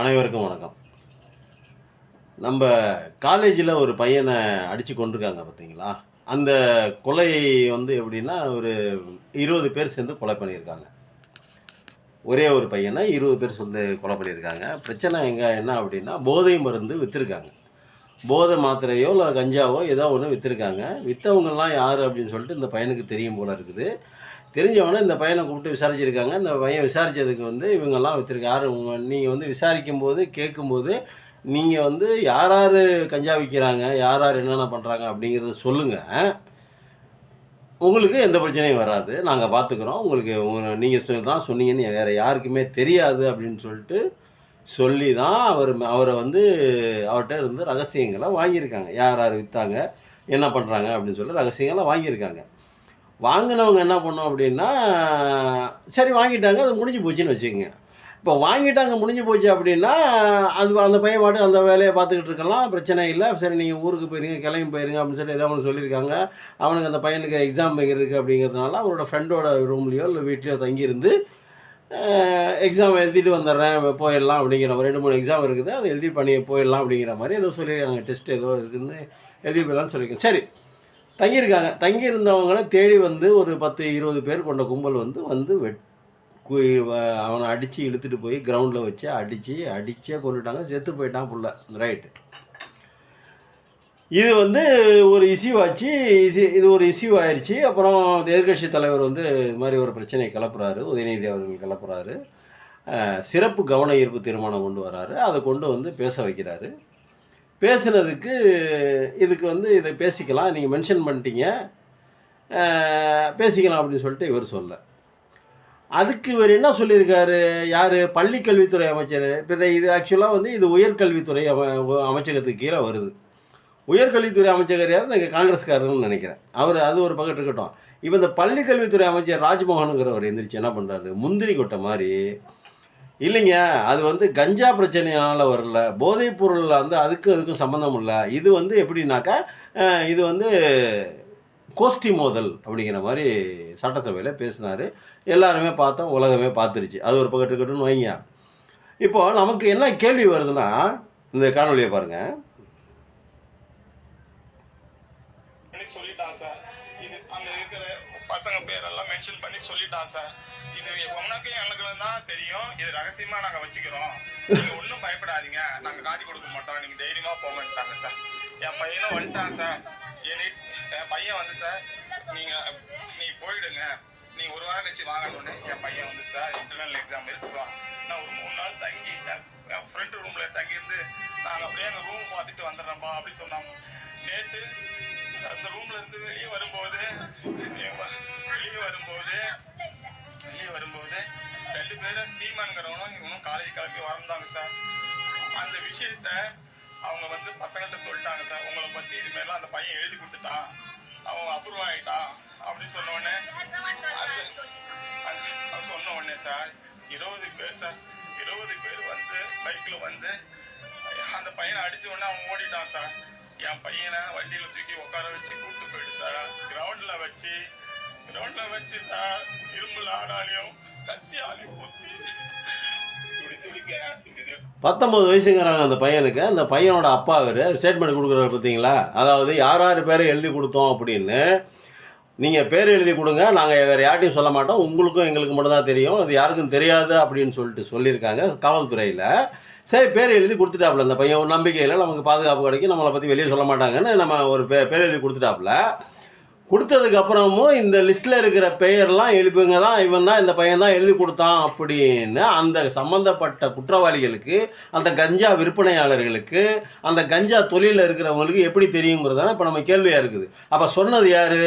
அனைவருக்கும் வணக்கம். நம்ம காலேஜில் ஒரு பையனை அடித்து கொண்டிருக்காங்க பார்த்தீங்களா? அந்த கொலை எப்படின்னா, ஒரு 20 பேர் சேர்ந்து கொலை பண்ணியிருக்காங்க. ஒரே ஒரு பையனை 20 பேர் சேர்ந்து கொலை பண்ணியிருக்காங்க. பிரச்சனை என்ன அப்படின்னா, போதை மருந்து விற்றுருக்காங்க. போதை மாத்திரையோ இல்லை கஞ்சாவோ ஏதோ ஒன்று விற்றுருக்காங்க. விற்றவங்கலாம் யார் அப்படின்னு சொல்லிட்டு இந்த பையனுக்கு தெரியும் போல இருக்குது. தெரிஞ்சவொடனே இந்த பையனை கூப்பிட்டு விசாரிச்சிருக்காங்க. இந்த பையன் விசாரித்ததுக்கு இவங்கெல்லாம் யார் நீங்கள் விசாரிக்கும்போது கேட்கும்போது, நீங்கள் யார் யார் கஞ்சா விற்கிறாங்க, யார் யார் என்னென்ன பண்ணுறாங்க அப்படிங்கிறத சொல்லுங்கள். உங்களுக்கு எந்த பிரச்சனையும் வராது. நாங்கள் பார்த்துக்குறோம். உங்களுக்கு நீங்கள் தான் சொன்னீங்கன்னு வேறு யாருக்குமே தெரியாது அப்படின்னு சொல்லிட்டு சொல்லி தான் அவரை அவர்கிட்ட இருந்து ரகசியங்களை வாங்கியிருக்காங்க. யார் யார் விற்றாங்க, என்ன பண்ணுறாங்க அப்படின்னு சொல்லி ரகசியங்களை வாங்கியிருக்காங்க. வாங்கினவங்க என்ன பண்ணோம் அப்படின்னா, சரி வாங்கிட்டாங்க, அது முடிஞ்சு போச்சுன்னு வச்சுக்கோங்க. இப்போ வாங்கிட்டாங்க முடிஞ்சு போச்சு அப்படின்னா, அந்த பையன் பாட்டுக்கு அந்த வேலையை பார்த்துக்கிட்டு இருக்கலாம், பிரச்சனை இல்லை. சரி நீங்கள் ஊருக்கு போயிருங்க, கிளம்பி போயிருங்க அப்படின்னு சொல்லி ஏதோ ஒன்று சொல்லியிருக்காங்க. அவனுக்கு அந்த பையனுக்கு எக்ஸாம் வைக்கிறதுக்கு அப்படிங்கிறதுனால அவரோட ஃப்ரெண்டோட ரூம்லேயோ இல்லை வீட்லேயோ தங்கியிருந்து எக்ஸாம் எழுதிட்டு வந்துடுறேன், போயிடலாம் அப்படிங்கிற மாதிரி 2-3 எக்ஸாம் இருக்குது, அதை எழுதி பண்ணி போயிடலாம் அப்படிங்கிற மாதிரி ஏதோ சொல்லியிருக்காங்க. டெஸ்ட் ஏதோ இருக்குதுன்னு எழுதி போயிடலான்னு சொல்லியிருக்காங்க. சரி தங்கியிருக்காங்க. தங்கியிருந்தவங்கள தேடி ஒரு 10-20 பேர் கொண்ட கும்பல் அவனை அடித்து இழுத்துட்டு போய் கிரவுண்டில் வச்சு அடிச்சே கொண்டுட்டாங்க. செத்து போயிட்டான் புள்ள. ரைட்டு. இது ஒரு இஷ்யூ ஆச்சு. இது ஒரு இஷ்யூ ஆயிடுச்சு. அப்புறம் எதிர்கட்சி தலைவர் இது மாதிரி ஒரு பிரச்சனையை கிளப்புறாரு. உதயநிதி அவர்கள் கிளப்புறாரு. சிறப்பு கவன ஈர்ப்பு தீர்மானம் கொண்டு வராரு. அதை கொண்டு பேச வைக்கிறாரு. பேசுனதுக்கு இதுக்கு இதை பேசிக்கலாம், நீங்கள் மென்ஷன் பண்ணிட்டீங்க, பேசிக்கலாம் அப்படின்னு சொல்லிட்டு இவர் சொல்ல. அதுக்கு இவர் என்ன சொல்லியிருக்காரு? யார்? பள்ளிக்கல்வித்துறை அமைச்சர். இப்போ இது ஆக்சுவலாக இது உயர்கல்வித்துறை அமைச்சகத்துக்கு கீழே வருது. உயர்கல்வித்துறை அமைச்சர் யார்? நான் காங்கிரஸ்காரர்னு நினைக்கிறேன். அது ஒரு பக்கம் இருக்கட்டும். இப்போ இந்த பள்ளிக்கல்வித்துறை அமைச்சர் ராஜ்மோகனுங்கிறவர் எந்திரிச்சு என்ன பண்ணுறாரு? முந்திரி கொட்டை மாதிரி, இல்லைங்க அது கஞ்சா பிரச்சனையால் வரல, போதைப் பொருள் அதுக்கும் சம்மந்தம் இல்லை, இது எப்படின்னாக்கா இது கோஷ்டி மோதல் அப்படிங்கிற மாதிரி சட்டசபையில் பேசினார். எல்லாருமே பார்த்தோம், உலகமே பார்த்துருச்சு. அது ஒரு பக்கம் இருக்கட்டும்னு வைங்க. இப்போது நமக்கு என்ன கேள்வி வருதுன்னா, இந்த காணொலியை பாருங்கள். சொல்லிட்டான் சார், இது அங்க இருக்கிற பசங்க பேரெல்லாம் மென்ஷன் பண்ணி சொல்லிட்டான் சார். இது உனக்கு எனக்கு தான் தெரியும், இது ரகசியமா நாங்க வச்சுக்கிறோம், நீங்க ஒன்றும் பயப்படாதீங்க, நாங்க காட்டி கொடுக்க மாட்டோம், நீங்க தைரியமா போங்கன்ட்டாங்க சார். என் பையனும் வந்துட்டான் சார். என் பையன் சார், நீ போயிடுங்க, நீ ஒரு வாரம் கழிச்சு வாங்கணும்னு என் பையன் சார் இன்டர்னல் எக்ஸாம் இருக்குவா, நான் ஒரு 3 நாள் தங்கி என் ஃப்ரெண்ட் ரூம்ல தங்கியிருந்து நாங்கள் அப்படியே எங்கள் ரூம் பார்த்துட்டு வந்துடுறோம்ப்பா அப்படி சொன்னாங்க. நேற்று அந்த ரூம்ல இருந்து வெளியே வரும்போது 2 பேரும் ஸ்டீமன்கிறவனும் இவனும் காலேஜ் கிளம்பி வந்தாங்க சார். அந்த விஷயத்த அவங்க பசங்கள்கிட்ட சொல்லிட்டாங்க சார், உங்களை பத்தி இதுமாரிலாம் அந்த பையன் எழுதி கொடுத்துட்டான், அவன் அப்ரூவ் ஆகிட்டான் அப்படி சொன்ன உடனே சொன்ன உடனே சார் 20 பேர் சார், 20 பேர் பைக்கில் அந்த பையனை அடிச்ச உடனே அவன் ஓடிட்டான் சார். என் பையனை வண்டியில தூக்கி உட்கார வச்சு கூப்பிட்டு போயிடு சார். கிரவுண்ட்ல வச்சு சார், இரும்புல ஆடாலையும் கத்தியாலையும் ஊற்றி 19 வயசுங்கிறாங்க அந்த பையனுக்கு. அந்த பையனோட அப்பா ஸ்டேட்மெண்ட் கொடுக்குறாரு பார்த்தீங்களா? அதாவது யார் யார் பேரை எழுதி கொடுத்தோம் அப்படின்னு, நீங்கள் பேர் எழுதி கொடுங்க, நாங்கள் வேறு யார்ட்டையும் சொல்ல மாட்டோம், உங்களுக்கும் எங்களுக்கு மட்டும்தான் தெரியும், அது யாருக்கும் தெரியாது அப்படின்னு சொல்லியிருக்காங்க காவல்துறையில். சரி பேர் எழுதி கொடுத்துட்டாப்புல அந்த பையன். ஒரு நம்பிக்கையில் நமக்கு பாதுகாப்பு கிடைக்கும், நம்மளை பற்றி வெளியே சொல்ல மாட்டாங்கன்னு நம்ம ஒரு பேர் எழுதி கொடுத்துட்டாப்புல. கொடுத்ததுக்கப்புறமும் இந்த லிஸ்ட்டில் இருக்கிற பெயர்லாம் எழுப்புங்க தான், இவன் தான் இந்த பையன் தான் எழுதி கொடுத்தான் அப்படின்னு அந்த சம்மந்தப்பட்ட குற்றவாளிகளுக்கு, அந்த கஞ்சா விற்பனையாளர்களுக்கு, அந்த கஞ்சா தொழிலில் இருக்கிறவங்களுக்கு எப்படி தெரியுங்கிறதான இப்போ நம்ம கேள்வியாக இருக்குது. அப்போ சொன்னது யார்?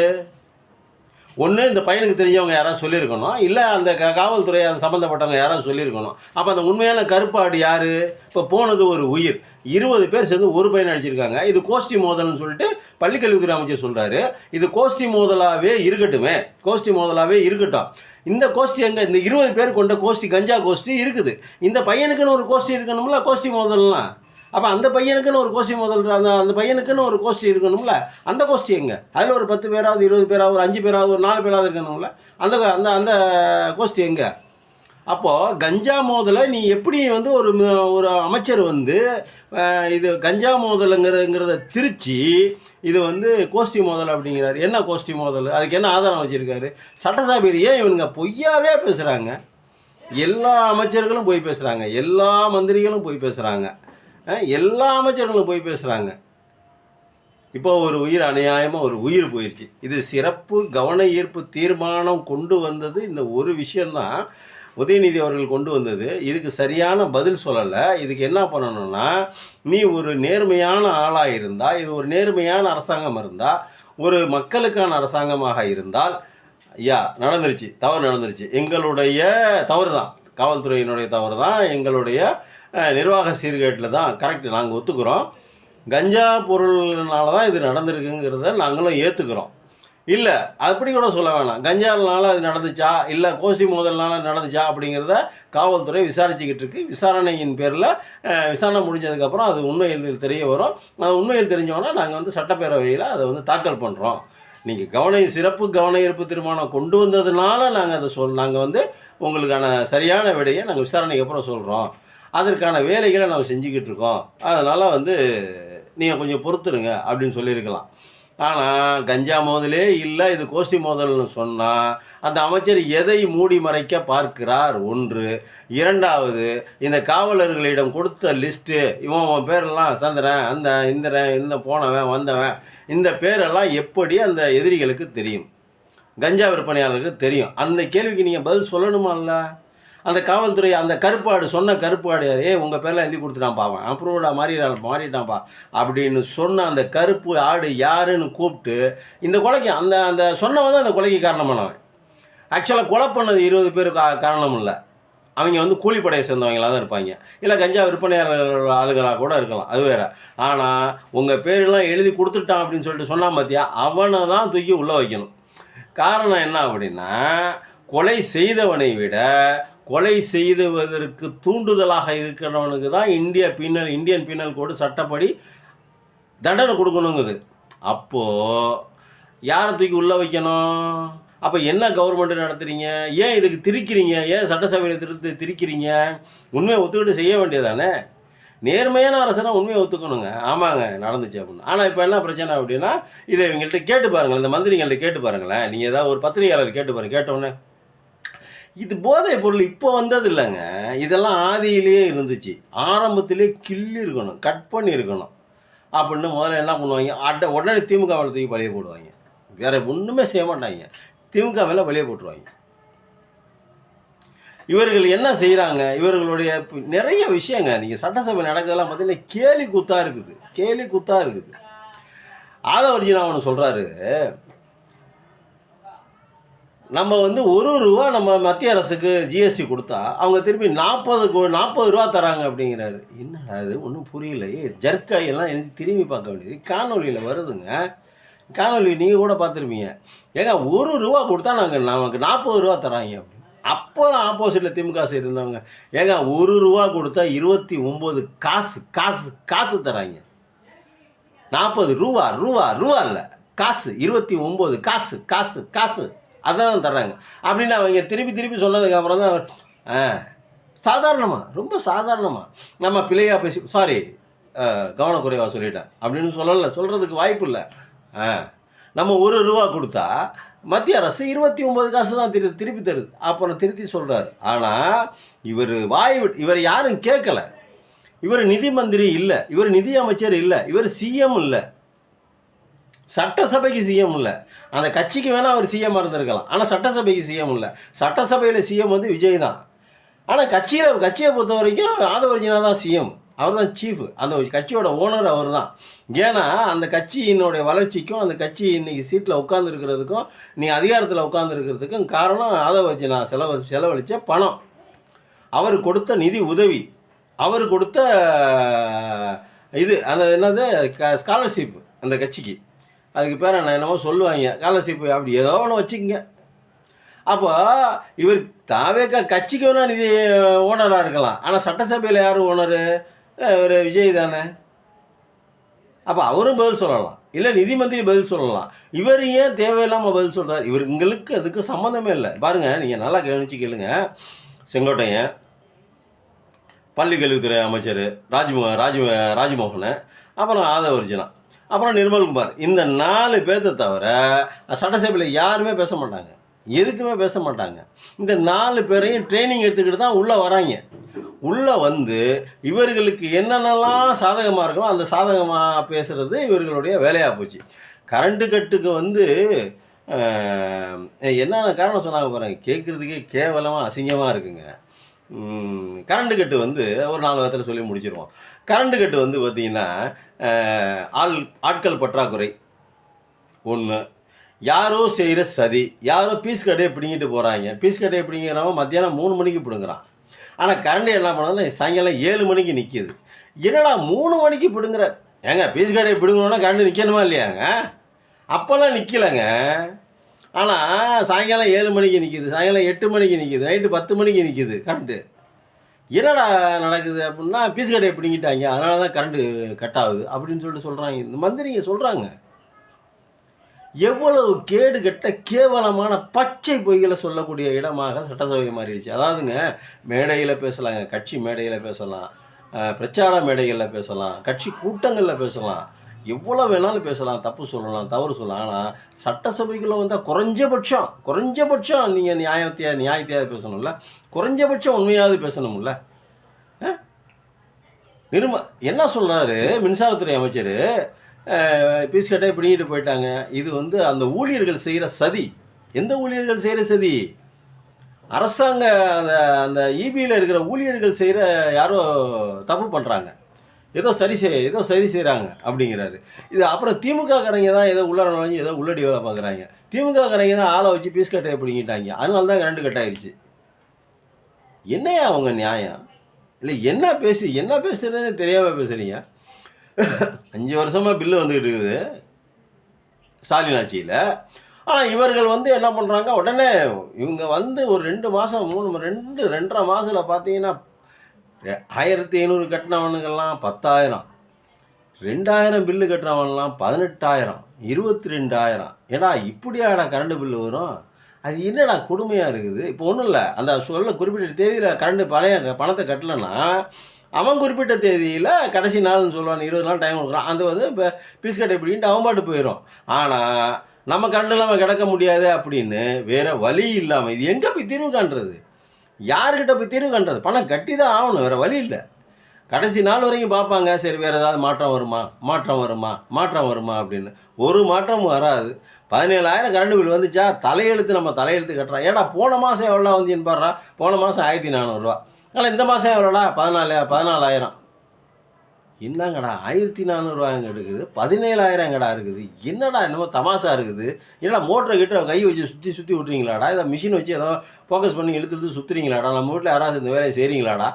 ஒன்று இந்த பையனுக்கு தெரிஞ்சவங்க யாராவது சொல்லியிருக்கணும், இல்லை அந்த காவல்துறை அந்த சம்மந்தப்பட்டவங்க யாராவது சொல்லியிருக்கணும். அப்போ அந்த உண்மையான கருப்பாடு யார்? இப்போ போனது ஒரு உயிர். 20 பேர் சேர்ந்து ஒரு பையனை அடிச்சிருக்காங்க. இது கோஷ்டி மோதல்னு சொல்லிட்டு பள்ளிக்கல்வித்துறை அமைச்சர் சொல்கிறாரு. இது கோஷ்டி மோதலாகவே இருக்கட்டும். இந்த கோஷ்டி எங்கே? இந்த 20 பேர் கொண்ட கோஷ்டி, கஞ்சா கோஷ்டி இருக்குது. இந்த பையனுக்குன்னு ஒரு கோஷ்டி இருக்கணும்ல, கோஷ்டி மோதல்லாம். அப்போ அந்த பையனுக்குன்னு ஒரு கோஷ்டி அந்த பையனுக்குன்னு ஒரு கோஷ்டி இருக்கணும்ல, அந்த கோஷ்டி எங்கே? அதில் ஒரு 10 பேராவது, 20 பேராவது, ஒரு 5 பேராவது, ஒரு 4 பேராவது இருக்கணும்ல, அந்த அந்த அந்த கோஷ்டி எங்கே? அப்போது கஞ்சா மோதலை நீ எப்படி வந்து ஒரு ஒரு அமைச்சர் வந்து இது கஞ்சா மோதலுங்கிறத திருச்சி இது வந்து கோஷ்டி மோதல் அப்படிங்கிறாரு. என்ன கோஷ்டி மோதல்? அதுக்கு என்ன ஆதாரம் வச்சுருக்காரு? சட்டசபையில் ஏன் இவனுங்க பொய்யாவே பேசுகிறாங்க? எல்லா அமைச்சர்களும் போய் பேசுகிறாங்க, எல்லா மந்திரிகளும் போய் பேசுகிறாங்க, எல்லா அமைச்சர்களும் போய் பேசுகிறாங்க. இப்போ ஒரு உயிர் அநியாயமாக ஒரு உயிர் போயிடுச்சு. இது சிறப்பு கவன ஈர்ப்பு தீர்மானம் கொண்டு வந்தது இந்த ஒரு விஷயந்தான் உதயநிதி அவர்கள் கொண்டு வந்தது. இதுக்கு சரியான பதில் சொல்லலை. இதுக்கு என்ன பண்ணணும்னா, நீ ஒரு நேர்மையான ஆளாக இருந்தால், இது ஒரு நேர்மையான அரசாங்கம் இருந்தால், ஒரு மக்களுக்கான அரசாங்கமாக இருந்தால், ஐயா நடந்துருச்சு, தவறு நடந்துருச்சு, எங்களுடைய தவறு தான், காவல்துறையினுடைய தவறு தான், எங்களுடைய நிர்வாக சீர்கேட்டில் தான், கரெக்டு, நாங்கள் ஒத்துக்கிறோம், கஞ்சா பொருள்னால தான் இது நடந்திருக்குங்கிறத நாங்களும் ஏற்றுக்கிறோம். இல்லை அப்படி கூட சொல்ல வேணாம், கஞ்சானால அது நடந்துச்சா இல்லை கோஷ்டி மோதல்னால நடந்துச்சா அப்படிங்கிறத காவல்துறை விசாரிச்சுக்கிட்டு இருக்கு. விசாரணையின் பேரில் விசாரணை முடிஞ்சதுக்கப்புறம் அது உண்மையில் தெரிய வரும். அது உண்மையில் தெரிஞ்சோன்னா நாங்கள் வந்து சட்டப்பேரவையில் அதை வந்து தாக்கல் பண்ணுறோம். நீங்கள் சிறப்பு கவன ஈர்ப்பு தீர்மானம் கொண்டு வந்ததுனால நாங்கள் அதை நாங்கள் வந்து உங்களுக்கான சரியான விடையை நாங்கள் விசாரணைக்கு அப்புறம் சொல்கிறோம். அதற்கான வேலைகளை நம்ம செஞ்சுக்கிட்டு இருக்கோம். அதனால் வந்து நீங்கள் கொஞ்சம் பொறுத்துருங்க அப்படின்னு சொல்லியிருக்கலாம். ஆனால் கஞ்சா மோதலே இல்லை, இது கோஷ்டி மோதல்னு சொன்னால் அந்த அமைச்சர் எதை மூடி மறைக்க பார்க்கிறார்? ஒன்று. இரண்டாவது, இந்த காவலர்களிடம் கொடுத்த லிஸ்ட்டு, இவன் பேரெல்லாம் சந்திரன், அந்த இந்திரன், இந்த போனவன் வந்தவன், இந்த பேரெல்லாம் எப்படி அந்த எதிரிகளுக்கு தெரியும்? கஞ்சா விற்பனையாளருக்கு தெரியும். அந்த கேள்விக்கு நீங்கள் பதில் சொல்லணுமால்ல? அந்த காவல்துறை அந்த கருப்பாடு சொன்ன கருப்பாடு, உங்கள் பேரெலாம் எழுதி கொடுத்துட்டான் பாவன், அப்ரூவ்டா மாறிட்டான்ப்பா அப்படின்னு சொன்ன அந்த கருப்பு ஆடு யாருன்னு கூப்பிட்டு இந்த கொலைக்கு அந்த அந்த சொன்னவன் தான் அந்த கொலைக்கு காரணமானவன். ஆக்சுவலாக கொலை பண்ணது 20 பேர் காரணம் இல்லை, அவங்க வந்து கூலிப்படையை சேர்ந்தவங்களாக தான் இருப்பாங்க, இல்லை கஞ்சா விற்பனையாளர் ஆளுகளாக கூட இருக்கலாம், அது வேறு. ஆனால் உங்கள் பேரெல்லாம் எழுதி கொடுத்துட்டான் அப்படின்னு சொல்லிட்டு சொன்னான் பார்த்தியா, அவனை தான் தூக்கி உள்ளே வைக்கணும். காரணம் என்ன அப்படின்னா, கொலை செய்தவனை விட கொலை செய்துவதற்கு தூண்டுதலாக இருக்கிறவனுக்கு தான் இந்தியன் பீனல் கோடு சட்டப்படி தண்டனை கொடுக்கணுங்குது. அப்போது யாரை தூக்கி உள்ளே வைக்கணும்? அப்போ என்ன கவர்மெண்ட்டு நடத்துகிறீங்க? ஏன் இதுக்கு திரிக்கிறீங்க? ஏன் சட்டசபையில் திரிக்கிறீங்க? உண்மையை ஒத்துக்கிட்டு செய்ய வேண்டியதானே? நேர்மையான அரசனா உண்மையை ஒத்துக்கணுங்க, ஆமாங்க நடந்துச்சு அப்படின்னு. ஆனால் இப்போ என்ன பிரச்சனை அப்படின்னா, இதை இவங்கள்ட்ட கேட்டு பாருங்களேன், இந்த மந்திரிங்கள்ட்ட கேட்டு பாருங்களேன், நீங்கள் ஏதாவது ஒரு பத்திரிகையாளர் கேட்டு பாருங்கள், கேட்டோன்னே இது போதை பொருள் இப்போ வந்தது இல்லைங்க, இதெல்லாம் ஆதியிலேயே இருந்துச்சு, ஆரம்பத்திலே கிள்ளி இருக்கணும், கட் பண்ணி இருக்கணும் அப்படின்னு முதல்ல என்ன பண்ணுவாங்க, உடனே திமுக மேலே தூக்கி பழிய போடுவாங்க, வேறு ஒன்றுமே செய்ய மாட்டாங்க, திமுக மேலே பழிய போட்டுருவாங்க. இவர்கள் என்ன செய்கிறாங்க, இவர்களுடைய நிறைய விஷயங்க, நீங்கள் சட்டசபை நடக்கிறதெல்லாம் பார்த்தீங்கன்னா கேலி குத்தாக இருக்குது. ஆதவர்ஜினா அவனு சொல்கிறாரு, நம்ம வந்து ₹1 நம்ம மத்திய அரசுக்கு ஜிஎஸ்டி கொடுத்தா அவங்க திருப்பி 40 ரூபா தராங்க அப்படிங்கிறாரு. என்னடா இது ஒன்றும் புரியல. ஜர்க்காயெல்லாம் எழுதி திரும்பி பார்க்க வேண்டியது, காணொலியில் வருதுங்க, காணொலி நீங்கள் கூட பார்த்துருப்பீங்க. ஏங்க ₹1 கொடுத்தா நமக்கு 40 ரூபா தராங்க அப்படின்னு. அப்போ ஆப்போசிட்டில் திமுக சைடு இருந்தவங்க, ஏங்க ₹1 கொடுத்தா 29 காசு தராங்க, 40 ரூபா இல்லை காசு, 29 காசு அதான் தர்றாங்க அப்படின்னு அவங்க திருப்பி சொன்னதுக்கப்புறம் தான் சாதாரணமாக, ரொம்ப சாதாரணமாக நம்ம பிள்ளையாக பேசி கவனக்குறைவாக சொல்லிட்டேன் அப்படின்னு சொல்கிறதுக்கு வாய்ப்பு இல்லை. நம்ம ₹1 கொடுத்தா மத்திய அரசு 29 காசு தான் திருப்பி தருது, அப்புறம் திருப்பி சொல்கிறார். ஆனால் இவர் யாரும் கேட்கல, இவர் நிதி மந்திரி இல்லை, இவர் நிதி அமைச்சர் இல்லை, இவர் சிஎம் இல்லை, சட்டசபைக்கு சிஎம் இல்லை. அந்த கட்சிக்கு வேணால் அவர் சிஎம் இருந்திருக்கலாம், ஆனால் சட்டசபைக்கு சிஎம் இல்லை. சட்டசபையில் சிஎம் வந்து விஜய் தான், ஆனால் கட்சியை பொறுத்த வரைக்கும் ஆதவர்ஜினா தான் சிஎம், அவர் தான் சீஃபு, அந்த கட்சியோட ஓனர் அவர் தான். ஏன்னா அந்த கட்சியினுடைய வளர்ச்சிக்கும் அந்த கட்சி இன்றைக்கி சீட்டில் உட்காந்துருக்கிறதுக்கும் நீ அதிகாரத்தில் உட்காந்துருக்கிறதுக்கும் காரணம் ஆதவர்ஜினா செலவழித்த பணம், அவர் கொடுத்த நிதி உதவி, அவர் கொடுத்த இது அந்த என்னது ஸ்காலர்ஷிப் அந்த கட்சிக்கு, அதுக்கு பேர் என்னமோ சொல்லுவாங்க, ஸ்காலர்ஷிப் அப்படி ஏதோ ஒன்று வச்சுக்கங்க. அப்போ இவர் தாவேக்கா கட்சிக்கு வேணால் நிதி ஓனராக இருக்கலாம், ஆனால் சட்டசபையில் யார் ஓனரு? இவர் விஜய் தானே. அப்போ அவரும் பதில் சொல்லலாம், இல்லை நிதி மந்திரி பதில் சொல்லலாம். இவர் ஏன் தேவையில்லாமல் பதில் சொல்கிறார்? இவங்களுக்கு அதுக்கு சம்மந்தமே இல்லை. பாருங்கள், நீங்கள் நல்லா கவனிச்சு கேளுங்க. செங்கோட்டையன், பள்ளிக்கல்வித்துறை அமைச்சர் ராஜ்மோகன், அப்புறம் ஆதவர்ஜுனா, அப்புறம் நிர்மல்குமார். இந்த 4 பேர்த்த தவிர சட்டசபையில் யாருமே பேச மாட்டாங்க, எதுக்குமே பேச மாட்டாங்க. இந்த 4 பேரையும் ட்ரைனிங் எடுத்துக்கிட்டு தான் உள்ளே வராங்க. உள்ளே வந்து இவர்களுக்கு என்னென்னலாம் சாதகமாக இருக்கோ அந்த சாதகமாக பேசுகிறது இவர்களுடைய வேலையாக போச்சு. கரண்ட்டு கட்டுக்கு வந்து என்னென்ன காரணம் சொன்னாங்க பாருங்கள், கேட்குறதுக்கே கேவலமாக அசிங்கமாக இருக்குங்க. கரண்ட்டு கட்டு வந்து ஒரு 4 வாரத்தில் சொல்லி முடிச்சிருவோம். கரண்ட்டு கட்டு வந்து பார்த்திங்கன்னா ஆட்கள் பற்றாக்குறை ஒன்று, யாரோ செய்கிற சதி, யாரோ பீஸ் கடையை பிடிங்கிட்டு போகிறாங்க. பீஸ் கடையை பிடிங்கிறவன் மத்தியானம் 3 மணிக்கு பிடுங்குறான். ஆனால் கரண்ட்டு என்ன பண்ணாலும் சாயங்காலம் 7 மணிக்கு நிற்கிது. என்னடா 3 மணிக்கு பிடுங்குற? ஏங்க பீஸ் கடையை பிடுங்கணுன்னா கரண்ட்டு நிற்கணுமா இல்லையாங்க? அப்போல்லாம் நிற்கலைங்க. ஆனால் சாயங்காலம் 7 மணிக்கு நிற்கிது, சாயங்காலம் 8 மணிக்கு நிற்கிது, நைட்டு 10 மணிக்கு நிற்கிது கரண்ட்டு. என்னடா நடக்குது அப்படின்னா, பீஸ் கடையை பிடிங்கிட்டாங்க, அதனால தான் கரண்ட்டு கட் ஆகுது அப்படின்னு சொல்கிறாங்க. இந்த மந்திரிங்க சொல்கிறாங்க. எவ்வளவு கேடு கெட்ட கேவலமான பச்சை பொய்களை சொல்லக்கூடிய இடமாக சட்டசபை மாறிடுச்சு. அதாவதுங்க, மேடையில் பேசலாங்க, கட்சி மேடையில் பேசலாம், பிரச்சார மேடைகளில் பேசலாம், கட்சி கூட்டங்களில் பேசலாம், எவ்வளோ வேணாலும் பேசலாம், தப்பு சொல்லலாம், தவறு சொல்லலாம். ஆனால் சட்டசபைக்குள்ளே வந்தால் குறைஞ்சபட்சம் நீங்கள் நியாயத்தையாவது பேசணும்ல, குறைஞ்சபட்சம் உண்மையாவது பேசணும்ல. என்ன சொல்கிறாரு மின்சாரத்துறை அமைச்சர், பீஸ் கட்டை பிடிங்கிட்டு போயிட்டாங்க. இது வந்து அந்த ஊழியர்கள் செய்கிற சதி. எந்த ஊழியர்கள் செய்கிற சதி? அரசாங்க அந்த இபியில் இருக்கிற ஊழியர்கள் செய்கிற யாரோ தப்பு பண்ணுறாங்க, ஏதோ சரி செய்கிறாங்க அப்படிங்கிறாரு. இது அப்புறம் திமுககாரங்க தான் ஏதோ உள்ளார நுழைஞ்சு ஏதோ உள்ளடி வேலை பார்க்குறாங்க. திமுககாரங்க தான் ஆளை வச்சு பீஸ் கட்டையை பிடிங்கிட்டாங்க, அதனால தான் கரண்ட் கட் ஆயிடுச்சு. என்னையா அவங்க நியாயம்? இல்லை என்ன பேசுறதுன்னு தெரியாமல் பேசுகிறீங்க. 5 வருஷமாக பில்லு வந்துக்கிட்டு இருக்குது ஸ்டாலின் ஆட்சியில். ஆனால் இவர்கள் வந்து என்ன பண்ணுறாங்க, உடனே இவங்க வந்து ஒரு 2 மாதம் 2.5 மாதத்தில் பார்த்தீங்கன்னா 1500 கட்டினவனுங்கெல்லாம் 10,000, 2000 பில்லு கட்டுறவன்லாம் 18,000, 22,000. ஏடா இப்படியாடா கரண்ட் பில்லு வரும்? அது என்னடா கொடுமையாக இருக்குது. இப்போ ஒன்றும் இல்லை, அந்த குறிப்பிட்ட தேதியில் கரண்ட் பணத்தை கட்டலைன்னா அவன் குறிப்பிட்ட தேதியில் கடைசி நாள்னு சொல்லுவான், 20 நாள் டைம் கொடுக்குறான். அது வந்து இப்போ பீஸ் கட்டை இப்படின்ட்டு அவன் பாட்டு போயிடும். ஆனால் நம்ம கரண்ட் இல்லாமல் கிடக்க முடியாது அப்படின்னு வேறு வழி இல்லாமல் இது எங்கே போய் தீர்வு காண்றது? யார்கிட்ட போய் தீர்வு காண்றது? பணம் கட்டி தான் ஆகணும், வேறு வழி இல்லை. கடைசி நாள் வரைக்கும் பார்ப்பாங்க, சரி வேறு ஏதாவது மாற்றம் வருமா அப்படின்னு. ஒரு மாற்றமும் வராது. 17,000 கரண்ட் பில் வந்துச்சா, நம்ம தலையெழுத்து கட்டுறான். ஏடா போன மாதம் எவ்வளோ வந்துன்னு பாடுறா, போன மாதம் 1,400 ரூபா. ஆனால் இந்த மாதம் எவ்வளோடா, 14,000. என்னங்கடா 1,400 ரூபா எங்கே இருக்குது, 17,000 எங்கடா இருக்குது? என்னடா என்னமோ தமாசா இருக்குது. என்னடா மோட்டரை கிட்ட கை வச்சு சுற்றி விட்றீங்களாடா, இதை மிஷின் வச்சு ஏதோ ஃபோக்கஸ் பண்ணி இழுத்து சுற்றுறீங்களாடா, நம்ம வீட்டில் யாராவது இந்த வேலையை செய்கிறீங்களாடா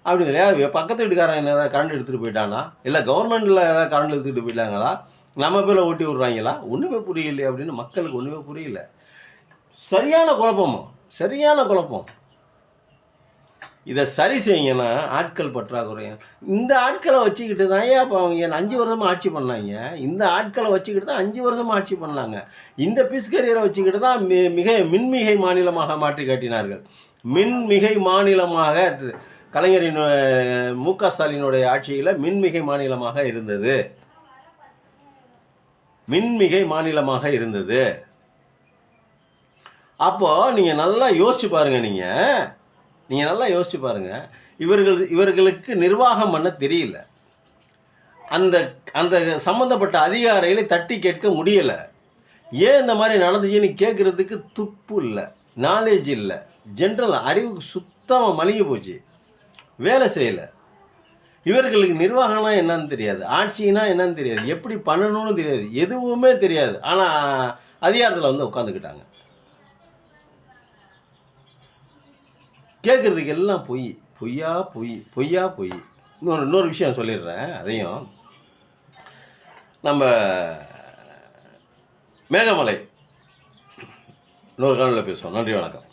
அப்படின்னு இல்லையா? பக்கத்து வீட்டுக்காரன் என்ன ஏதாவது கரண்ட் எடுத்துகிட்டு போயிட்டானா, இல்லை கவர்மெண்ட்டில் ஏதாவது கரண்ட் எடுத்துக்கிட்டு போயிட்டாங்களா, நம்ம பேரில் ஓட்டி விட்றாங்களா? ஒன்றுமே புரியல அப்படின்னு மக்களுக்கு ஒன்றுமே புரியல. சரியான குழப்பம். இதை சரி செய்யுங்கன்னா ஆட்கள் பற்றாக்குறை. இந்த ஆட்களை வச்சுக்கிட்டு தான் இப்போ அவங்க 5 வருஷமாக ஆட்சி பண்ணாங்க. இந்த ஆட்களை வச்சுக்கிட்டு தான் 5 வருஷமாக ஆட்சி பண்ணாங்க. இந்த பிஸ்கரியரை வச்சுக்கிட்டு தான் மின்மிகை மாநிலமாக மாற்றி காட்டினார்கள். மின்மிகை மாநிலமாக கலைஞரின் மு.க. ஸ்டாலினுடைய ஆட்சியில் மின்மிகை மாநிலமாக இருந்தது. அப்போது நீங்கள் நல்லா யோசிச்சு பாருங்கள், இவர்களுக்கு நிர்வாகம் பண்ண தெரியல. அந்த சம்மந்தப்பட்ட அதிகாரிகளை தட்டி கேட்க முடியலை. ஏன் இந்த மாதிரி நடந்துச்சுன்னு கேட்குறதுக்கு துப்பு இல்லை, நாலேஜ் இல்லை, ஜென்ரல் அறிவுக்கு சுத்தமாக மலிங்கி போச்சு, வேலை செய்யலை. இவர்களுக்கு நிர்வாகம்னா என்னன்னு தெரியாது, ஆட்சினா என்னன்னு தெரியாது, எப்படி பண்ணணும்னு தெரியாது, எதுவுமே தெரியாது. ஆனால் அதிகாரத்தில் வந்து உட்காந்துக்கிட்டாங்க. கேட்குறதுக்கு எல்லாம் பொய்யா பொய். இன்னொரு விஷயம் சொல்லிடுறேன், அதையும் நம்ம மேகமலை இன்னொரு காலையில் பேசுவோம். நன்றி, வணக்கம்.